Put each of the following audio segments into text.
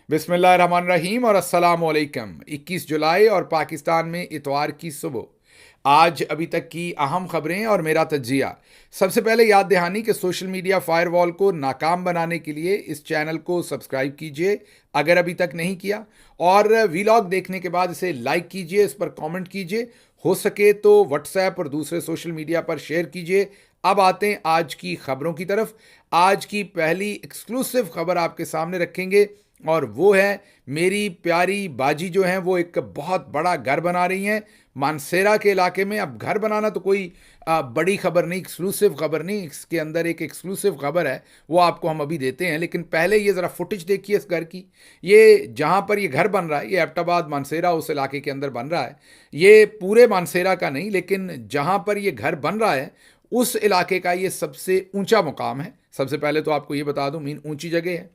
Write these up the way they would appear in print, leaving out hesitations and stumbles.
बिस्मिल्लाहिर्रहमानिर्रहीम और अस्सलाम वालेकुम। 21 जुलाई और पाकिस्तान में इतवार की सुबह। आज अभी तक की अहम खबरें और मेरा तज्जिया। सबसे पहले याद दहानी कि सोशल मीडिया फायरवॉल को नाकाम बनाने के लिए इस चैनल को सब्सक्राइब कीजिए अगर अभी तक नहीं किया, और वीलॉग देखने के बाद इसे लाइक कीजिए, इस पर कमेंट कीजिए, हो सके तो व्हाट्सएप और दूसरे सोशल मीडिया पर शेयर कीजिए। अब आते हैं आज की खबरों की तरफ। आज की पहली एक्सक्लूसिव खबर आपके सामने रखेंगे और वो है मेरी प्यारी बाजी जो हैं वो एक बहुत बड़ा घर बना रही हैं मानसेरा के इलाके में। अब घर बनाना तो कोई बड़ी खबर नहीं, एक्सक्लूसिव खबर नहीं, इसके अंदर एक एक्सक्लूसिव खबर है, वो आपको हम अभी देते हैं। लेकिन पहले ये ज़रा फुटेज देखिए इस घर की। ये जहाँ पर ये घर बन रहा है, ये एबटाबाद मानसेरा उस इलाके के अंदर बन रहा है। ये पूरे मानसेरा का नहीं, लेकिन जहाँ पर ये घर बन रहा है उस इलाके का ये सबसे ऊंचा मुकाम है। सबसे पहले तो आपको ये बता दूं, मीन ऊंची जगह है।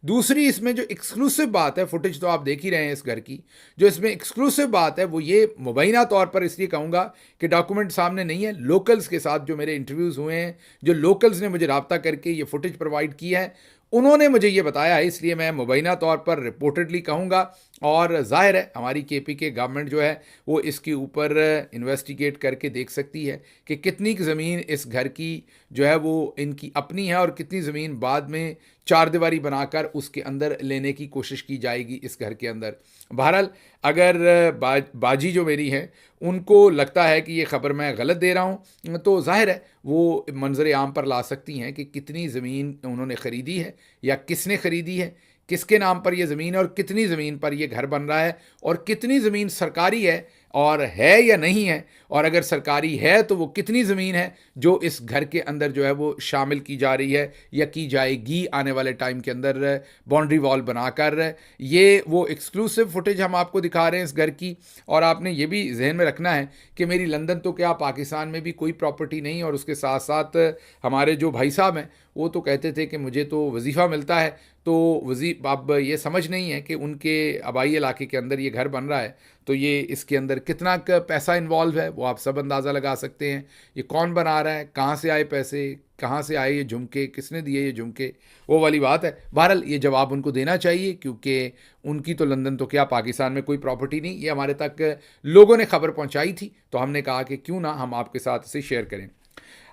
दूसरी इसमें जो एक्सक्लूसिव बात है, फुटेज तो आप देख ही रहे हैं इस घर की, जो इसमें एक्सक्लूसिव बात है वो ये मुबैना तौर पर इसलिए कहूँगा कि डॉक्यूमेंट सामने नहीं है। लोकल्स के साथ जो मेरे इंटरव्यूज़ हुए हैं, जो लोकल्स ने मुझे रब्ता करके ये फुटेज प्रोवाइड की है, उन्होंने मुझे ये बताया है, इसलिए मैं मुबैना तौर पर रिपोर्टेडली कहूँगा। और जाहिर है हमारी KPK गवर्नमेंट जो है वो इसके ऊपर इन्वेस्टिगेट करके देख सकती है कि कितनी ज़मीन इस घर की जो है वो इनकी अपनी है और कितनी ज़मीन बाद में चार दीवारी बनाकर उसके अंदर लेने की कोशिश की जाएगी इस घर के अंदर। बहरहाल अगर बाजी जो मेरी है उनको लगता है कि ये ख़बर मैं गलत दे रहा हूँ तो जाहिर है वो मंजर आम पर ला सकती हैं कि कितनी ज़मीन उन्होंने ख़रीदी है या किसने ख़रीदी है, किसके नाम पर यह ज़मीन है और कितनी ज़मीन पर यह घर बन रहा है, और कितनी ज़मीन सरकारी है और है या नहीं है, और अगर सरकारी है तो वो कितनी ज़मीन है जो इस घर के अंदर जो है वो शामिल की जा रही है या की जाएगी आने वाले टाइम के अंदर बाउंड्री वॉल बनाकर। ये वो एक्सक्लूसिव फुटेज हम आपको दिखा रहे हैं इस घर की। और आपने ये भी जहन में रखना है कि मेरी लंदन तो क्या पाकिस्तान में भी कोई प्रॉपर्टी नहीं, और उसके साथ साथ हमारे जो भाई साहब हैं वो तो कहते थे कि मुझे तो वजीफ़ा मिलता है, तो अब ये समझ नहीं है कि उनके आबाई इलाके के अंदर ये घर बन रहा है तो ये इसके अंदर कितना पैसा इन्वॉल्व है वो आप सब अंदाज़ा लगा सकते हैं। ये कौन बना रहा है, कहाँ से आए पैसे, कहाँ से आए ये झुमके, किसने दिए ये झुमके, वो वाली बात है। बहरहाल ये जवाब उनको देना चाहिए क्योंकि उनकी तो लंदन तो क्या पाकिस्तान में कोई प्रॉपर्टी नहीं। ये हमारे तक लोगों ने खबर पहुँचाई थी तो हमने कहा कि क्यों ना हम आपके साथ इसे शेयर करें।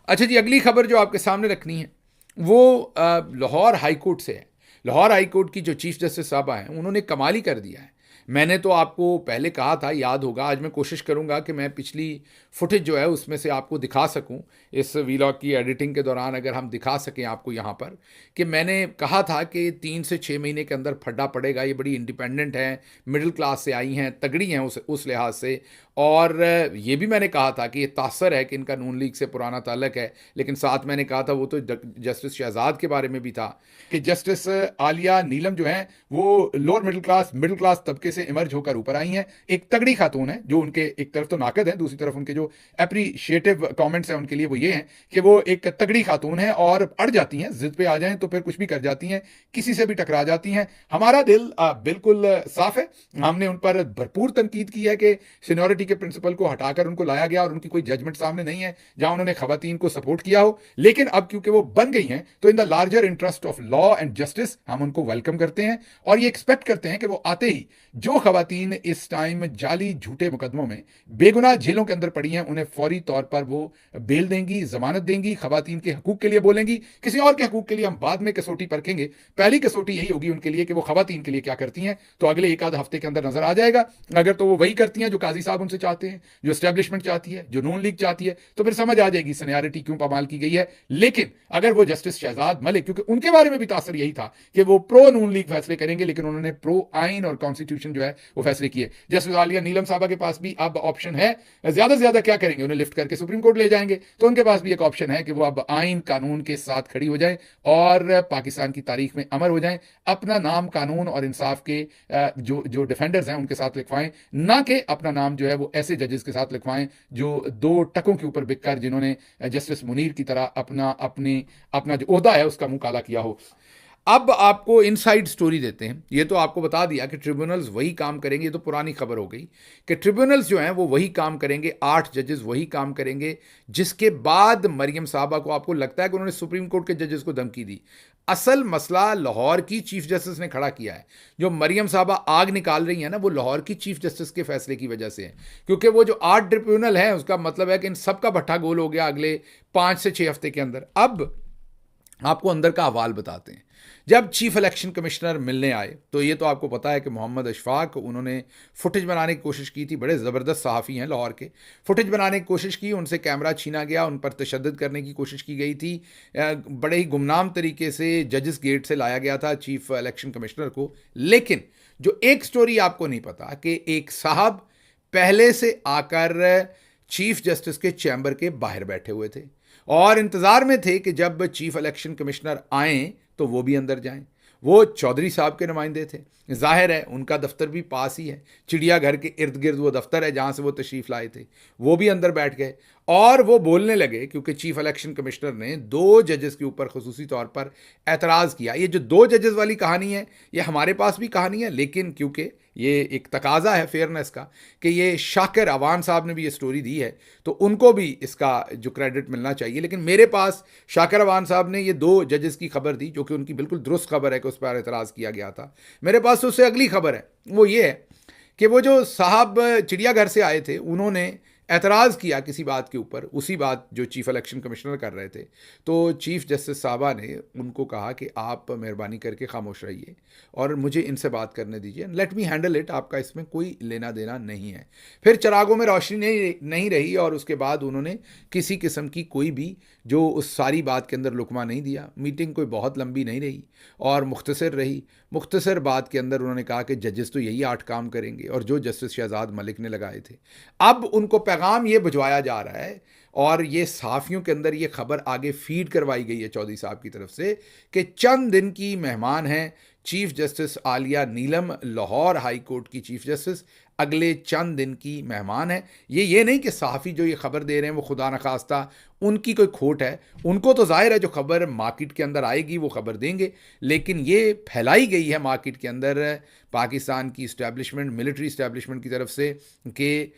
अच्छा जी, अगली खबर जो आपके सामने रखनी है वो लाहौर हाई कोर्ट से है। लाहौर हाई कोर्ट की जो चीफ जस्टिस साहबा हैं उन्होंने कमाल ही कर दिया है। मैंने तो आपको पहले कहा था, याद होगा, आज मैं कोशिश करूंगा कि मैं पिछली फुटेज जो है उसमें से आपको दिखा सकूं इस वीलॉग की एडिटिंग के दौरान, अगर हम दिखा सकें आपको यहाँ पर, कि मैंने कहा था कि 3 से 6 महीने के अंदर फड्डा पड़ेगा। ये बड़ी इंडिपेंडेंट हैं, मिडिल क्लास से आई हैं, तगड़ी हैं उस लिहाज से। और ये भी मैंने कहा था कि ये तासर है कि इनका नून लीग से पुराना ताल्लुक है। लेकिन साथ मैंने कहा था वो तो जस्टिस शहजाद के बारे में भी था कि जस्टिस आलिया नीलम जो हैं वो लोअर मिडिल क्लास तबके से इमर्ज होकर ऊपर आई हैं। एक तगड़ी खातून है जो उनके एक तरफ तो नाकद है, दूसरी तरफ उनके जो अप्रिशिएटिव कमेंट्स हैं उनके लिए वो ये हैं कि वो एक तगड़ी खातून है और अड़ जाती हैं, जिद पे आ जाएं तो फिर कुछ भी कर जाती हैं, किसी से भी टकरा जाती हैं। हमारा दिल बिल्कुल साफ है। हमने उन पर भरपूर तनकीद की है कि सीनियरिटी के प्रिंसिपल को हटाकर उनको लाया गया और उनकी कोई जजमेंट सामने नहीं है जहां उन्होंने खवातीन को सपोर्ट किया हो। लेकिन अब क्योंकि वो बन गई हैं तो in the larger interest of law and justice हम उनको वेलकम करते हैं और ये एक्सपेक्ट करते हैं कि वो आते ही जो खवातीन इस टाइम जाली झूठे मुकदमों में बेगुनाह जेलों के अंदर पड़ी हैं उन्हें फौरी तौर पर वो बेल देंगी, जमानत देंगी, खवातीन के हकूक के लिए बोलेंगी। किसी और के हकूक के लिए हम बाद में कसौटी परखेंगे, पहली कसौटी यही होगी उनके लिए कि वो खवातीन के लिए क्या करती हैं। तो अगले एक आध हफ्ते के अंदर नजर आ जाएगा। अगर तो वो वही करती हैं जो काजी साहब उनसे चाहते हैं, जो एस्टेब्लिशमेंट चाहती है, जो नून लीग चाहती है, तो फिर समझ आ जाएगी सीनियरिटी क्यों पामाल की गई है। लेकिन अगर वो जस्टिस शहजाद मलिक, क्योंकि उनके बारे में भी तासर यही था कि वो प्रो नून लीग फैसले करेंगे, लेकिन उन्होंने प्रो आइन और कॉन्स्टिट्यूशन जो है वो फैसले किए। जस्टिस आलिया नीलम साहबा के पास भी अब ऑप्शन है, ज्यादा से ज्यादा क्या करेंगे, उन्हें लिफ्ट करके सुप्रीम कोर्ट ले जाएंगे। तो उनके पास भी एक ऑप्शन है कि वो अब आइन कानून के साथ खड़ी हो जाए और पाकिस्तान की तारीख में अमर हो जाए। अपना नाम कानून और इंसाफ के जो डिफेंडर्स हैं उनके साथ लिखवाएं, ना कि अपना नाम जो है वो ऐसे जजेस के साथ लिखवाएं जो दो टकों के ऊपर बिककर, जिन्होंने जस्टिस मुनीर की तरह अपना जो ओहदा है उसका मुंह काला किया हो। अब आपको इनसाइड स्टोरी देते हैं। ये तो आपको बता दिया कि ट्रिब्यूनल्स वही काम करेंगे, ये तो पुरानी खबर हो गई कि ट्रिब्यूनल्स जो हैं वो वही काम करेंगे, 8 जजेस वही काम करेंगे। जिसके बाद मरियम साहबा को आपको लगता है कि उन्होंने सुप्रीम कोर्ट के जजेस को धमकी दी। असल मसला लाहौर की चीफ जस्टिस ने खड़ा किया है। जो मरियम साहबा आग निकाल रही है ना, वो लाहौर की चीफ जस्टिस के फैसले की वजह से है, क्योंकि वो जो 8 ट्रिब्यूनल है उसका मतलब है कि इन सबका भट्ठा गोल हो गया अगले 5 से 6 हफ्ते के अंदर। अब आपको अंदर का अहवाल बताते हैं। जब चीफ इलेक्शन कमिश्नर मिलने आए तो ये तो आपको पता है कि मोहम्मद अशफाक, उन्होंने फुटेज बनाने की कोशिश की थी। बड़े ज़बरदस्त सहाफ़ी हैं लाहौर के। फुटेज बनाने की कोशिश की, उनसे कैमरा छीना गया, उन पर तशद्दुद करने की कोशिश की गई थी। बड़े ही गुमनाम तरीके से जजेस गेट से लाया गया था चीफ इलेक्शन कमिश्नर को। लेकिन जो एक स्टोरी आपको नहीं पता कि एक साहब पहले से आकर चीफ जस्टिस के चैम्बर के बाहर बैठे हुए थे और इंतज़ार में थे कि जब चीफ इलेक्शन कमिश्नर आएँ तो वो भी अंदर जाएं। वो चौधरी साहब के नुमाइंदे थे। जाहिर है उनका दफ्तर भी पास ही है, चिड़ियाघर के इर्द गिर्द वो दफ्तर है जहाँ से वो तशरीफ़ लाए थे। वो भी अंदर बैठ गए और वो बोलने लगे, क्योंकि चीफ इलेक्शन कमिश्नर ने 2 जजेस के ऊपर खुसूसी तौर पर एतराज़ किया। ये जो 2 जजेस वाली कहानी है, ये हमारे पास भी कहानी है, लेकिन क्योंकि ये एक तकाजा है फेयरनेस का कि ये शाकिर अवान साहब ने भी ये स्टोरी दी है, तो उनको भी इसका जो क्रेडिट मिलना चाहिए। लेकिन मेरे पास शाकिर अवान साहब ने ये 2 जजेस की खबर दी, जो कि उनकी बिल्कुल दुरुस्त खबर है कि उस पर एतराज़ किया गया था। मेरे पास तो उससे अगली खबर है, वो ये है कि वो जो साहब चिड़ियाघर से आए थे, उन्होंने एतराज़ किया किसी बात के ऊपर, उसी बात जो चीफ इलेक्शन कमिश्नर कर रहे थे। तो चीफ जस्टिस साहबा ने उनको कहा कि आप मेहरबानी करके खामोश रहिए और मुझे इनसे बात करने दीजिए, लेट मी हैंडल इट, आपका इसमें कोई लेना देना नहीं है। फिर चिरागों में रोशनी नहीं रही और उसके बाद उन्होंने किसी किस्म की कोई भी जो उस सारी बात के अंदर लुकमा नहीं दिया। मीटिंग कोई बहुत लंबी नहीं रही और मुख्तसर रही। मुख्तसर बात के अंदर उन्होंने कहा कि जजेस तो यही 8 काम करेंगे और जो जस्टिस शहजाद मलिक ने लगाए थे। अब उनको पैगाम ये भिजवाया जा रहा है और ये सहाफ़ियों के अंदर ये खबर आगे फीड करवाई गई है चौधरी साहब की तरफ से कि चंद दिन की मेहमान हैं चीफ जस्टिस आलिया नीलम, लाहौर हाई कोर्ट की चीफ जस्टिस, अगले चंद दिन की मेहमान है। ये नहीं कि सहाफ़ी जो ये खबर दे रहे हैं वो खुदा न खास्ता उनकी कोई खोट है। उनको तो जाहिर है जो खबर मार्केट के अंदर आएगी वो खबर देंगे, लेकिन ये फैलाई गई है मार्केट के अंदर पाकिस्तान की इस्टेब्लिशमेंट, मिलिट्री इस्टेब्लिशमेंट की तरफ से कि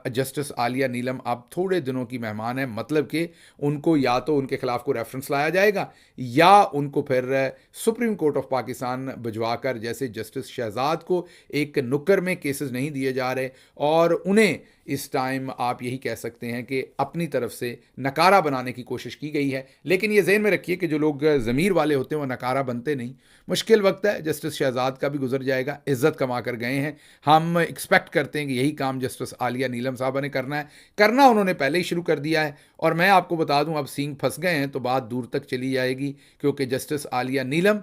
जस्टिस आलिया नीलम अब थोड़े दिनों की मेहमान है। मतलब कि उनको या तो उनके खिलाफ कोई रेफरेंस लाया जाएगा या उनको फिर सुप्रीम कोर्ट ऑफ पाकिस्तान भिजवा कर, जैसे जस्टिस शहजाद को एक नुक्कर में केसेस नहीं दिए जा रहे और उन्हें इस टाइम आप यही कह सकते हैं कि अपनी तरफ से नकारा बनाने की कोशिश की गई है। लेकिन ये ज़हन में रखिए कि जो लोग ज़मीर वाले होते हैं वो नकारा बनते नहीं। मुश्किल वक्त है, जस्टिस शहजाद का भी गुजर जाएगा, इज़्ज़त कमा कर गए हैं। हम एक्सपेक्ट करते हैं कि यही काम जस्टिस आलिया नीलम साहबा ने करना है, करना उन्होंने पहले ही शुरू कर दिया है। और मैं आपको बता दूं, अब सींग फंस गए हैं तो बात दूर तक चली जाएगी, क्योंकि जस्टिस आलिया नीलम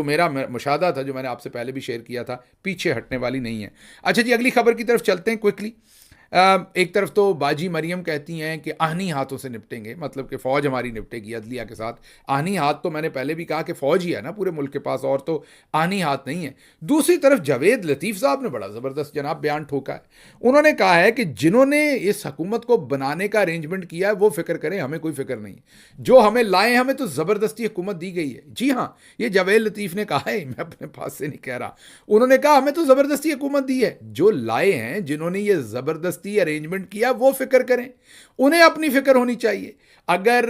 मेरा मुशाहदा था, जो मैंने आपसे पहले भी शेयर किया था, पीछे हटने वाली नहीं है। अच्छा जी, अगली खबर की तरफ चलते हैं क्विकली। एक तरफ तो बाजी मरियम कहती हैं कि आहनी हाथों से निपटेंगे, मतलब कि फ़ौज हमारी निपटेगी अदलिया के साथ। आहनी हाथ तो मैंने पहले भी कहा कि फ़ौज ही है ना पूरे मुल्क के पास, और तो आहनी हाथ नहीं है। दूसरी तरफ जावेद लतीफ़ साहब ने बड़ा ज़बरदस्त जनाब बयान ठोका है। उन्होंने कहा है कि जिन्होंने इस हुकूमत को बनाने का अरेंजमेंट किया है वो फ़िक्र करें, हमें कोई फ़िक्र नहीं। जो हमें लाए, हमें तो ज़बरदस्ती हुकूमत दी गई है। जी हाँ, ये जावेद लतीफ़ ने कहा है, मैं अपने पास से नहीं कह रहा। उन्होंने कहा हमें तो ज़बरदस्ती हुकूमत दी है। जो लाए हैं, जिन्होंने ये ज़बरदस्ती अरेंजमेंट किया, वो फिक्र करें, उन्हें अपनी फिक्र होनी चाहिए। अगर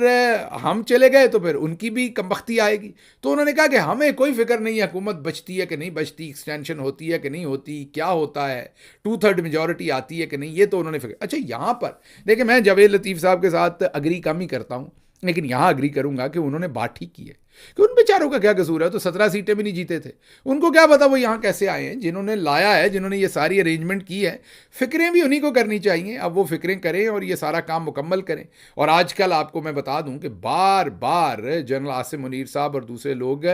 हम चले गए तो फिर उनकी भी कमबख्ती आएगी। तो उन्होंने कहा कि हमें कोई फिक्र नहीं है हुकूमत बचती है कि नहीं बचती, एक्सटेंशन होती है कि नहीं होती, क्या होता है, 2/3 मेजॉरिटी आती है कि नहीं, ये तो उन्होंने फिक्र। अच्छा, यहाँ पर देखिए, मैं जावेद लतीफ़ साहब के साथ अग्री कम ही करता हूँ, लेकिन यहाँ अग्री करूँगा कि उन्होंने बात ठीक की है कि उन बेचारों का क्या कसूर है। तो 17 सीटें भी नहीं जीते थे, उनको क्या पता वो यहाँ कैसे आए हैं। जिन्होंने लाया है, जिन्होंने ये सारी अरेंजमेंट की है, फ़िक्रें भी उन्हीं को करनी चाहिए। अब वो फ़िक्रें करें और ये सारा काम मुकम्मल करें। और आजकल आपको मैं बता दूं कि बार बार जनरल आसिम मुनीर साहब और दूसरे लोग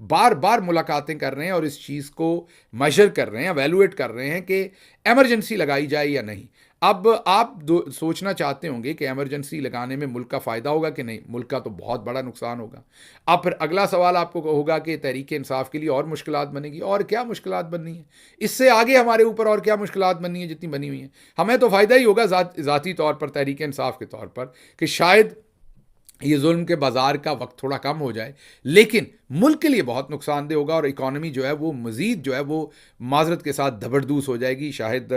बार बार मुलाकातें कर रहे हैं और इस चीज़ को मेजर कर रहे हैं, एवेलुएट कर रहे हैं कि एमरजेंसी लगाई जाए या नहीं। अब आप सोचना चाहते होंगे कि एमरजेंसी लगाने में मुल्क का फ़ायदा होगा कि नहीं, मुल्क का तो बहुत बड़ा नुकसान होगा। अब फिर अगला सवाल आपको होगा कि तहरीक इंसाफ के लिए और मुश्किलात बनेगी। और क्या मुश्किलात बननी है, इससे आगे हमारे ऊपर और क्या मुश्किलात बननी है जितनी बनी हुई हैं। हमें तो फ़ायदा ही होगा ज़ाती तौर पर, तहरीक इंसाफ के तौर पर, कि शायद ये जुल्म के बाजार का वक्त थोड़ा कम हो जाए, लेकिन मुल्क के लिए बहुत नुकसानदेह होगा और इकॉनमी जो है वो मज़ीद जो है वो माजरत के साथ धबरदूस हो जाएगी। शाहिद,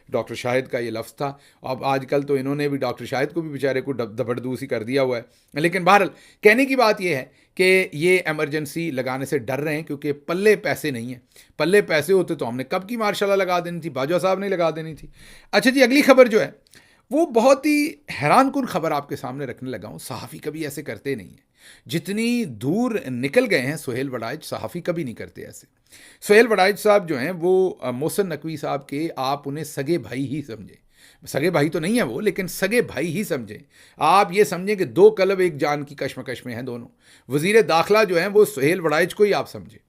डॉक्टर शाहिद का ये लफ्ज़ था। अब आजकल तो इन्होंने भी डॉक्टर शाहिद को भी बेचारे को धबरदूस ही कर दिया हुआ है। लेकिन बहरहाल कहने की बात यह है कि ये एमरजेंसी लगाने से डर रहे हैं क्योंकि पल्ले पैसे नहीं हैं। पल्ले पैसे होते तो हमने कब की मार्शाल्लाह लगा देनी थी, बाजवा साहब ने लगा देनी थी। अच्छा जी, अगली खबर जो है वो बहुत ही हैरानकुन खबर आपके सामने रखने लगा हूँ। सहाफ़ी कभी ऐसे करते नहीं हैं। जितनी दूर निकल गए हैं सुहेल वड़ाइच, सहाफ़ी कभी नहीं करते ऐसे। सुहेल वड़ाइच साहब जो हैं वो मोहसिन नकवी साहब के, आप उन्हें सगे भाई ही समझें। सगे भाई तो नहीं है वो, लेकिन सगे भाई ही समझें। आप ये समझें कि दो कलब एक जान की कश्मकश में हैं दोनों। वज़ीर दाखिला जो हैं वो सुहेल वड़ाइच को ही आप समझें।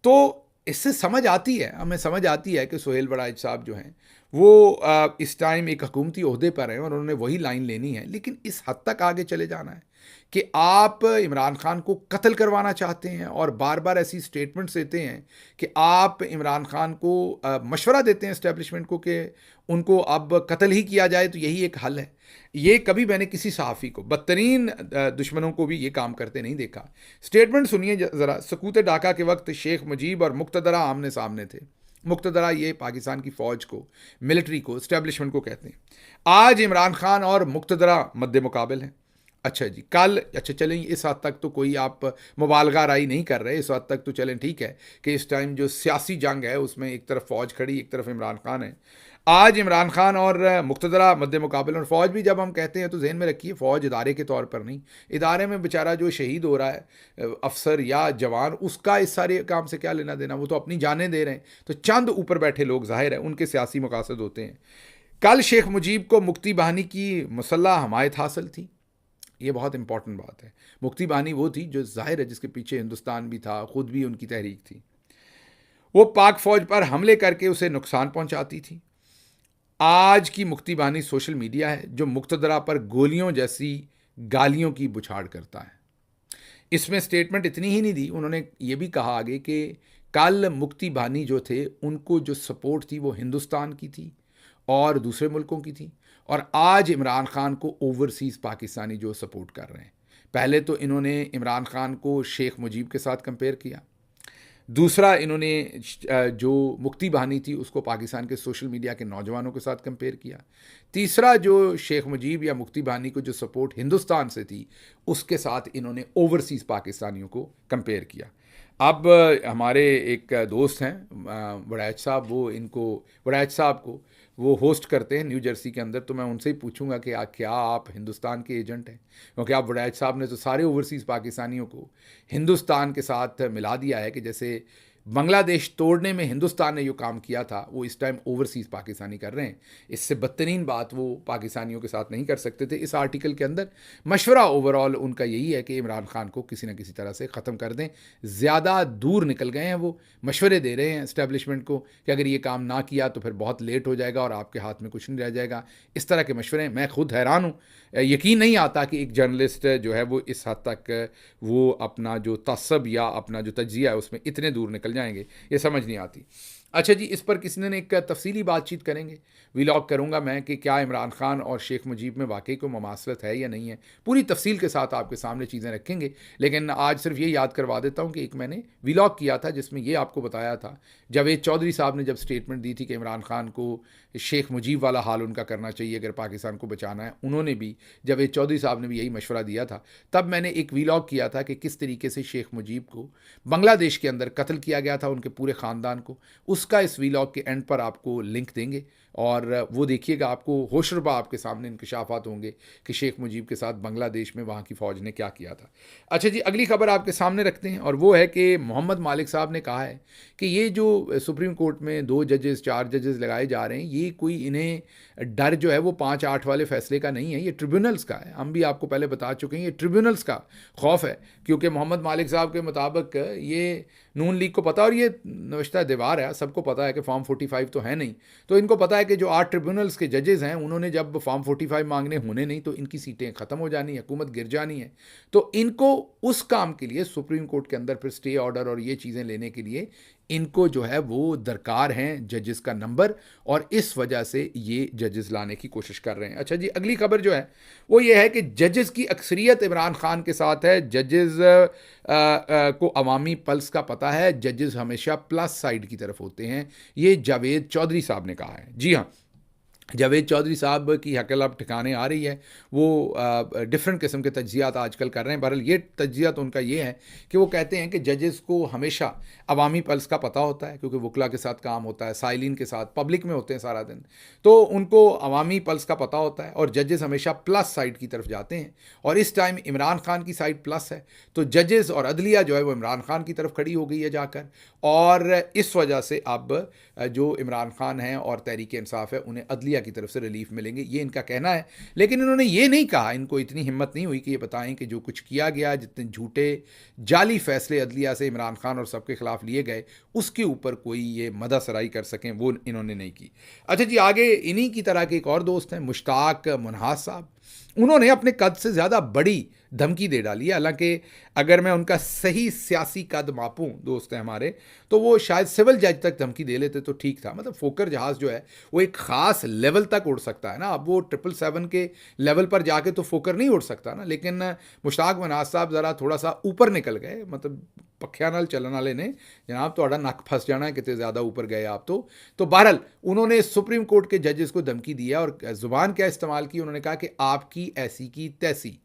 तो इससे समझ आती है, हमें समझ आती है कि सुहेल वड़ाइच साहब जो हैं वो इस टाइम एक हुकूमती ओहदे पर हैं और उन्होंने वही लाइन लेनी है। लेकिन इस हद तक आगे चले जाना है कि आप इमरान खान को कत्ल करवाना चाहते हैं और बार बार ऐसी स्टेटमेंट्स देते हैं कि आप इमरान खान को मशवरा देते हैं इस्टेब्लिशमेंट को कि उनको अब कत्ल ही किया जाए तो यही एक हल है। ये कभी मैंने किसी सहाफ़ी को, बदतरीन दुश्मनों को भी ये काम करते नहीं देखा। स्टेटमेंट सुनिए ज़रा। सकूत डाका के वक्त शेख मुजीब और मुक्तदरा आमने सामने थे। मुक्तदरा ये पाकिस्तान की फ़ौज को, मिलिट्री को, इस्टेब्लिशमेंट को कहते हैं। आज इमरान खान और मुक्तदरा मद्दे मुकाबिल हैं। अच्छा जी, कल, अच्छा चलें, इस हद तक तो कोई आप मुबालगा राई नहीं कर रहे। इस हद तक तो चलें ठीक है कि इस टाइम जो सियासी जंग है उसमें एक तरफ फ़ौज खड़ी, एक तरफ इमरान खान है। आज इमरान खान और मुक्तदरा मद्दे मुकाबले। और फ़ौज भी जब हम कहते हैं तो जहन में रखिए, फ़ौज इदारे के तौर पर नहीं, इदारे में बेचारा जो शहीद हो रहा है अफसर या जवान, उसका इस सारे काम से क्या लेना देना, वो तो अपनी जानें दे रहे हैं। तो चंद ऊपर बैठे लोग, ज़ाहिर है उनके सियासी मकासद होते हैं। कल शेख मुजीब को मुक्ति बहानी की मुसल्लह हमायत हासिल थी। ये बहुत इंपॉर्टेंट बात है। मुक्ति बहानी वो थी जो ज़ाहिर है जिसके पीछे हिंदुस्तान भी था, ख़ुद भी उनकी तहरीक थी। वो पाक फ़ौज पर हमले करके उसे नुकसान पहुंचाती थी। आज की मुक्ति बानी सोशल मीडिया है जो मुक्तदरा पर गोलियों जैसी गालियों की बुछाड़ करता है। इसमें स्टेटमेंट इतनी ही नहीं दी, उन्होंने ये भी कहा आगे कि कल मुक्ति बानी जो थे उनको जो सपोर्ट थी वो हिंदुस्तान की थी और दूसरे मुल्कों की थी, और आज इमरान खान को ओवरसीज़ पाकिस्तानी जो सपोर्ट कर रहे हैं। पहले तो इन्होंने इमरान खान को शेख मुजीब के साथ कंपेयर किया। दूसरा, इन्होंने जो मुक्ति बहानी थी उसको पाकिस्तान के सोशल मीडिया के नौजवानों के साथ कंपेयर किया। तीसरा, जो शेख मुजीब या मुक्ति बहानी को जो सपोर्ट हिंदुस्तान से थी उसके साथ इन्होंने ओवरसीज़ पाकिस्तानियों को कंपेयर किया। अब हमारे एक दोस्त हैं वड़ैच साहब, वो इनको, वड़ैच साहब को वो होस्ट करते हैं न्यू जर्सी के अंदर। तो मैं उनसे ही पूछूंगा कि क्या आप हिंदुस्तान के एजेंट हैं, क्योंकि आप वड़ैच साहब ने तो सारे ओवरसीज़ पाकिस्तानियों को हिंदुस्तान के साथ मिला दिया है कि जैसे बांग्लादेश तोड़ने में हिंदुस्तान ने जो काम किया था वो इस टाइम ओवरसीज़ पाकिस्तानी कर रहे हैं। इससे बदतरीन बात वो पाकिस्तानियों के साथ नहीं कर सकते थे। इस आर्टिकल के अंदर मशवरा ओवरऑल उनका यही है कि इमरान खान को किसी न किसी तरह से ख़त्म कर दें। ज़्यादा दूर निकल गए हैं, वो मशवरे दे रहे हैं इस्टेब्लिशमेंट को कि अगर ये काम ना किया तो फिर बहुत लेट हो जाएगा और आपके हाथ में कुछ नहीं रह जाएगा। इस तरह के मशवरे, मैं खुद हैरान हूँ। यकीन नहीं आता कि एक जर्नलिस्ट जो है वो इस हद तक वो अपना जो तसब या अपना जो तज्जिया है उसमें इतने दूर निकल जाएंगे, ये समझ नहीं आती। अच्छा जी, इस पर किसी ने एक तफसीली बातचीत करेंगे, व्लॉग करूंगा मैं कि क्या इमरान खान और शेख मुजीब में वाकई कोई ममासलत है या नहीं है। पूरी तफसील के साथ आपके सामने चीज़ें रखेंगे। लेकिन आज सिर्फ ये याद करवा देता हूँ कि एक मैंने व्लॉग किया था जिसमें ये आपको बताया था, जावेद चौधरी साहब ने जब स्टेटमेंट दी थी कि इमरान खान को शेख मुजीब वाला हाल उनका करना चाहिए अगर पाकिस्तान को बचाना है, उन्होंने भी, जावेद चौधरी साहब ने भी यही मशवरा दिया था। तब मैंने एक व्लॉग किया था कि किस तरीके से शेख मुजीब को बांग्लादेश के अंदर कत्ल किया गया था, उनके पूरे ख़ानदान को। उसका इस व्लॉग के एंड पर आपको लिंक देंगे और वो देखिएगा, आपको होशरुबा आपके सामने इंकशाफात होंगे कि शेख मुजीब के साथ बांग्लादेश में वहाँ की फ़ौज ने क्या किया था। अच्छा जी, अगली खबर आपके सामने रखते हैं और वो है कि मोहम्मद मालिक साहब ने कहा है कि ये जो सुप्रीम कोर्ट में 2 जजेस 4 जजेस लगाए जा रहे हैं, ये कोई इन्हें डर जो है वो 5-8 वाले फैसले का नहीं है, ये ट्रिब्यूनल्स का है। हम भी आपको पहले बता चुके हैं, ये ट्रिब्यूनल्स का खौफ है, क्योंकि मोहम्मद मालिक साहब के मुताबिक ये नून लीग को पता, और ये नविश्ता दीवार है, सबको पता है कि फॉर्म 45 तो है नहीं, तो इनको पता है कि जो 8 ट्रिब्यूनल्स के जजेस हैं उन्होंने जब फॉर्म 45 मांगने होने नहीं तो इनकी सीटें ख़त्म हो जानी है, हुकूमत गिर जानी है। तो इनको उस काम के लिए सुप्रीम कोर्ट के अंदर फिर स्टे ऑर्डर और ये चीज़ें लेने के लिए इनको जो है वो दरकार हैं जजेस का नंबर, और इस वजह से ये जजेस लाने की कोशिश कर रहे हैं। अच्छा जी, अगली खबर जो है वो ये है कि जजेस की अक्सरियत इमरान खान के साथ है। जजेस को अवामी पल्स का पता है, जजेस हमेशा प्लस साइड की तरफ होते हैं, ये जावेद चौधरी साहब ने कहा है। जी हाँ, जावेद चौधरी साहब की हकल अब ठिकाने आ रही है। वो डिफरेंट किस्म के तज्जियात आजकल कर रहे हैं। बहरहाल ये तज्जियात उनका ये है कि वो कहते हैं कि जजेस को हमेशा अवामी पल्स का पता होता है, क्योंकि वकला के साथ काम होता है, साइलिन के साथ पब्लिक में होते हैं सारा दिन, तो उनको अवामी पल्स का पता होता है, और जजेस हमेशा प्लस साइड की तरफ जाते हैं। और इस टाइम इमरान खान की साइड प्लस है, तो जजेस और अदलिया जो है वो इमरान खान की तरफ खड़ी हो गई है जाकर, और इस वजह से अब जो इमरान खान हैं और तहरीक इंसाफ है उन्हें अदलिया की तरफ से रिलीफ मिलेंगे, ये इनका कहना है। लेकिन इन्होंने ये नहीं कहा, इनको इतनी हिम्मत नहीं हुई कि ये बताएं कि जो कुछ किया गया, जितने झूठे जाली फैसले अदलिया से इमरान खान और सबके खिलाफ लिए गए, उसके ऊपर कोई ये मदासराई कर सकें, वो इन्होंने नहीं की। अच्छा जी, आगे इन्हीं की तरह के एक और दोस्त हैं, मुश्ताक मुनहास साहब। उन्होंने अपने कद से ज़्यादा बड़ी धमकी दे डाली है। हालांकि अगर मैं उनका सही सियासी कद मापूं, दोस्त हैं हमारे, तो वो शायद सिविल जज तक धमकी दे लेते तो ठीक था। मतलब फोकर जहाज़ जो है वो एक ख़ास लेवल तक उड़ सकता है ना, अब वो 777 के लेवल पर जाके तो फोकर नहीं उड़ सकता ना। लेकिन मुश्ताक मनाज साहब ज़रा थोड़ा सा ऊपर निकल गए, मतलब पखिया नाल चलन वाले ने जनाब थोड़ा नक फंस जाना है, कितने ज़्यादा ऊपर गए आप तो बहरहाल उन्होंने सुप्रीम कोर्ट के जजेस को धमकी दिया, और ज़ुबान क्या इस्तेमाल की, उन्होंने कहा कि आपकी ऐसी की तैसी,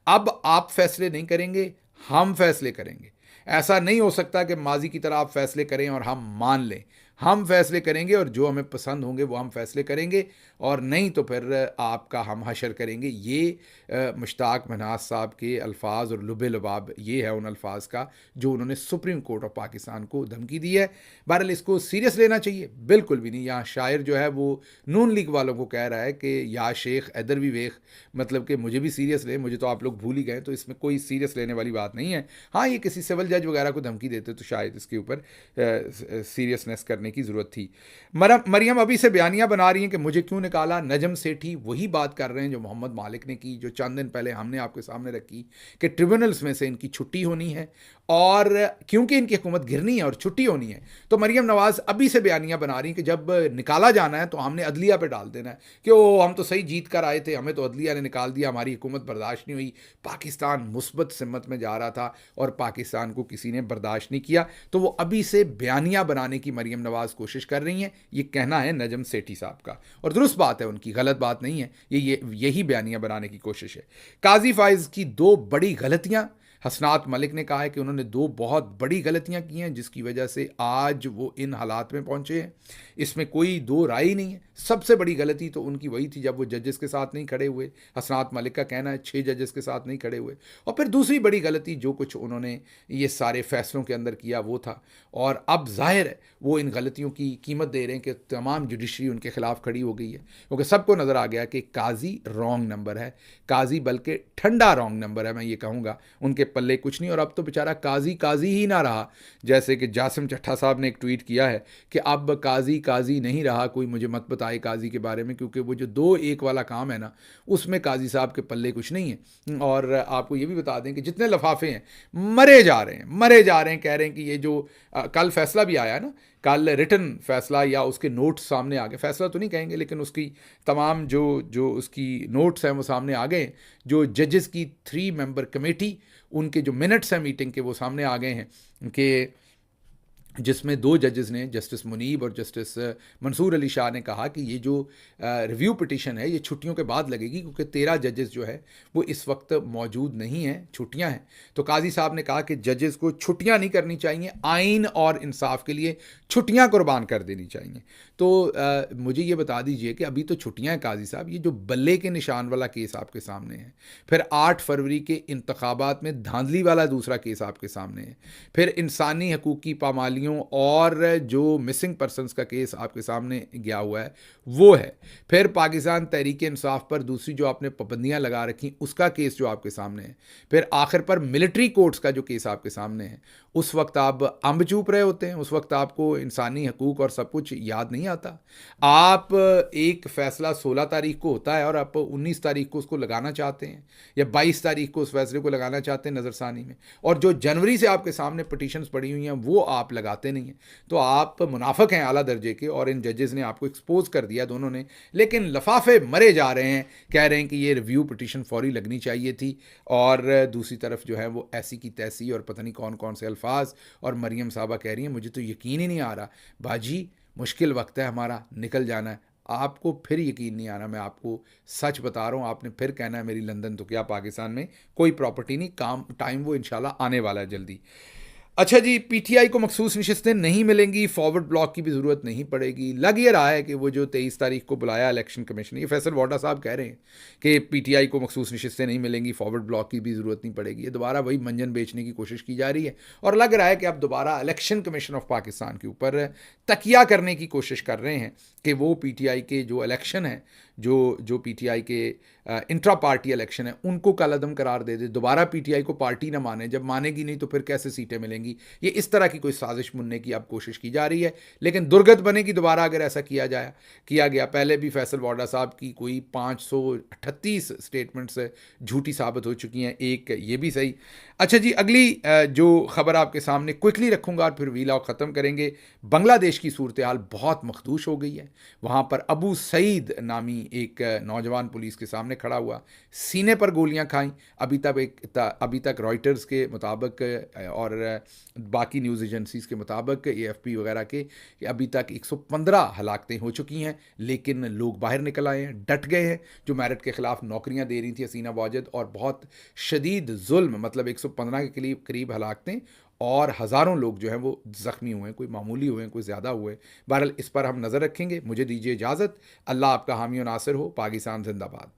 अब आप फैसले नहीं करेंगे, हम फैसले करेंगे। ऐसा नहीं हो सकता कि माजी की तरह आप फैसले करें और हम मान लें। हम फैसले करेंगे और जो हमें पसंद होंगे वो हम फैसले करेंगे, और नहीं तो फिर आपका हम हशर करेंगे। ये मुश्ताक मनाज साहब के अल्फाज और लुबे लुबाब ये है उन अल्फाज का जो उन्होंने सुप्रीम कोर्ट ऑफ पाकिस्तान को धमकी दी है। बहरहाल इसको सीरियस लेना चाहिए? बिल्कुल भी नहीं। यहाँ शायर जो है वो नून लीग वालों को कह रहा है कि या शेख इधर भी वेख, मतलब कि मुझे भी सीरियस ले, मुझे तो आप लोग भूल ही गए, तो इसमें कोई सीरियस लेने वाली बात नहीं है। हाँ, ये किसी सिविल जज वगैरह को धमकी देते तो शायद इसके ऊपर सीरियसनेस करने की ज़रूरत थी। मरियम अभी से बयानियाँ बना रही हैं कि मुझे क्यों निकाला। नजम सेठी वही बात कर रहे हैं जो मोहम्मद मालिक ने की, जो चंद दिन पहले हमने आपके सामने रखी, कि ट्रिब्यूनल्स में से इनकी छुट्टी होनी है, और क्योंकि इनकी हुकूमत गिरनी है और छुट्टी होनी है, तो मरियम नवाज अभी से बयानियाँ बना रही हैं कि जब निकाला जाना है तो हमने अदलिया पे डाल देना है कि वो हम तो सही जीत कर आए थे, हमें तो अदलिया ने निकाल दिया, हमारी हुकूमत बर्दाश्त नहीं हुई, पाकिस्तान मुस्बत सिमत में जा रहा था और पाकिस्तान को किसी ने बर्दाश्त नहीं किया। तो वो अभी से बयानियाँ बनाने की मरियम नवाज कोशिश कर रही हैं। ये कहना है नजम सेठी साहब का, और दुरुस्त बात है उनकी, गलत बात नहीं है, यही बयानियाँ बनाने की कोशिश है। काजी फाइज की दो बड़ी गलतियाँ, हसनात मलिक ने कहा है कि उन्होंने दो बहुत बड़ी गलतियां की हैं जिसकी वजह से आज वो इन हालात में पहुंचे हैं, इसमें कोई दो राय ही नहीं है। सबसे बड़ी गलती तो उनकी वही थी जब वो जजेस के साथ नहीं खड़े हुए। हसनात मलिक का कहना है 6 जजेस के साथ नहीं खड़े हुए। और फिर दूसरी बड़ी गलती जो कुछ उन्होंने ये सारे फैसलों के अंदर किया वो था, और अब जाहिर है वो इन गलतियों की कीमत दे रहे हैं कि तमाम जुडिशरी उनके खिलाफ खड़ी हो गई है, क्योंकि सबको नज़र आ गया कि काजी रॉन्ग नंबर है, काजी बल्कि ठंडा रॉन्ग नंबर है, मैं ये कहूँगा। उनके पल्ले कुछ नहीं, और अब तो बेचारा काजी काजी ही ना रहा। जैसे कि जासिम चट्ठा साहब ने एक ट्वीट किया है कि अब काजी काजी नहीं रहा, कोई मुझे मत बताए काजी के बारे में, क्योंकि वो जो 2-1 वाला काम है ना, उसमें काजी साहब के पल्ले कुछ नहीं है। और आपको ये भी बता दें कि जितने लफाफे हैं मरे जा रहे हैं, कह रहे हैं कि ये जो कल फैसला भी आया ना, कल रिटन फैसला या उसके नोट्स सामने आ गए, फैसला तो नहीं कहेंगे लेकिन उसकी तमाम जो उसकी नोट्स हैं वो सामने आ गए। जो जजेस की 3 मेंबर कमेटी, उनके जो मिनट्स हैं मीटिंग के वो सामने आ गए हैं, कि जिसमें 2 जजेस ने, जस्टिस मुनीब और जस्टिस मंसूर अली शाह ने कहा कि ये जो रिव्यू पिटीशन है ये छुट्टियों के बाद लगेगी, क्योंकि 13 जजेस जो है वो इस वक्त मौजूद नहीं हैं, छुट्टियां हैं। तो काजी साहब ने कहा कि जजेस को छुट्टियां नहीं करनी चाहिए, आइन और इंसाफ के लिए छुट्टियां कुर्बान कर देनी चाहिए। तो मुझे ये बता दीजिए कि अभी तो छुट्टियां हैं काजी साहब, ये जो बल्ले के निशान वाला केस आपके सामने है, फिर 8 फरवरी के इंतखाबात में धांधली वाला दूसरा केस आपके सामने है, फिर इंसानी हकूक़ की पामालियों और जो मिसिंग पर्सनस का केस आपके सामने गया हुआ है वो है, फिर पाकिस्तान तहरीक इंसाफ पर दूसरी जो आपने पाबंदियां लगा रखी उसका केस जो आपके सामने है, फिर आखिर पर मिलिट्री कोर्ट्स का जो केस आपके सामने है, उस वक्त आप अम्ब चूप रहे होते हैं, उस वक्त आपको इंसानी हकूक़ और सब कुछ याद नहीं आता। आप एक फ़ैसला 16 तारीख को होता है और आप 19 तारीख को उसको लगाना चाहते हैं या 22 तारीख को उस फैसले को लगाना चाहते हैं नज़रसानी में, और जो जनवरी से आपके सामने पिटीशंस पड़ी हुई हैं वो आप लगाते नहीं हैं। तो आप मुनाफिक हैं आला दर्जे के, और इन जजेस ने आपको एक्सपोज कर दिया दोनों ने। लेकिन लफाफे मरे जा रहे हैं, कह रहे हैं कि ये रिव्यू पिटीशन फौरी लगनी चाहिए थी, और दूसरी तरफ जो है वो ऐसी की तैसी और पता नहीं कौन कौन से अल्फाज। और मरियम साहबा कह रही हैं मुझे तो यकीन ही नहीं आ रहा बाजी, मुश्किल वक्त है हमारा, निकल जाना है। आपको फिर यकीन नहीं आ रहा, मैं आपको सच बता रहा हूँ, आपने फिर कहना है मेरी लंदन तो क्या पाकिस्तान में कोई प्रॉपर्टी नहीं, काम टाइम वो इंशाल्लाह आने वाला है जल्दी। अच्छा जी, पीटीआई को मखसूस नशिस्तें नहीं मिलेंगी, फॉरवर्ड ब्लॉक की भी ज़रूरत नहीं पड़ेगी। लग ये रहा है कि वो जो 23 तारीख को बुलाया इलेक्शन कमीशन, ये फैसल वाडा साहब कह रहे हैं कि पीटीआई को मखसूस नशिस्तें नहीं मिलेंगी, फॉरवर्ड ब्लॉक की भी ज़रूरत नहीं पड़ेगी। ये दोबारा वही मंजन बेचने की कोशिश की जा रही है, और लग रहा है कि अब दोबारा इलेक्शन कमीशन ऑफ पाकिस्तान के ऊपर तकिया करने की कोशिश कर रहे हैं कि वो पीटीआई के जो इलेक्शन है, जो पीटीआई के इंट्रा पार्टी इलेक्शन है, उनको कलअदम करार दे दे, दोबारा पीटीआई को पार्टी ना माने। जब मानेगी नहीं तो फिर कैसे सीटें मिलेंगी? ये इस तरह की कोई साजिश बुनने की अब कोशिश की जा रही है, लेकिन दुर्गत बनेगी दोबारा अगर ऐसा किया गया। पहले भी फैसल वाडा साहब की कोई 538 स्टेटमेंट्स झूठी साबित हो चुकी हैं, एक ये भी सही। अच्छा जी, अगली जो खबर आपके सामने क्विकली रखूंगा और फिर वीलॉग ख़त्म करेंगे। बांग्लादेश की सूरत हाल बहुत मखदूश हो गई है। वहाँ पर अबू सईद नामी एक नौजवान पुलिस के सामने खड़ा हुआ, सीने पर गोलियां खाई। अभी तक रॉयटर्स के मुताबिक और बाकी न्यूज़ एजेंसीज़ के मुताबिक, एएफपी वगैरह के, कि अभी तक 115 हलाकतें हो चुकी हैं, लेकिन लोग बाहर निकल आए हैं, डट गए हैं। जो मेरिट के ख़िलाफ़ नौकरियां दे रही थी हसीना वाजिद, और बहुत शदीद जुल्म, मतलब 115 के करीब हलाकतें, और हज़ारों लोग जो हैं वो ज़ख्मी हुए हैं, कोई मामूली हुए हैं, कोई ज़्यादा हुए। बहरहाल इस पर हम नज़र रखेंगे। मुझे दीजिए इजाज़त। अल्लाह आपका हामी और नासिर हो। पाकिस्तान जिंदाबाद।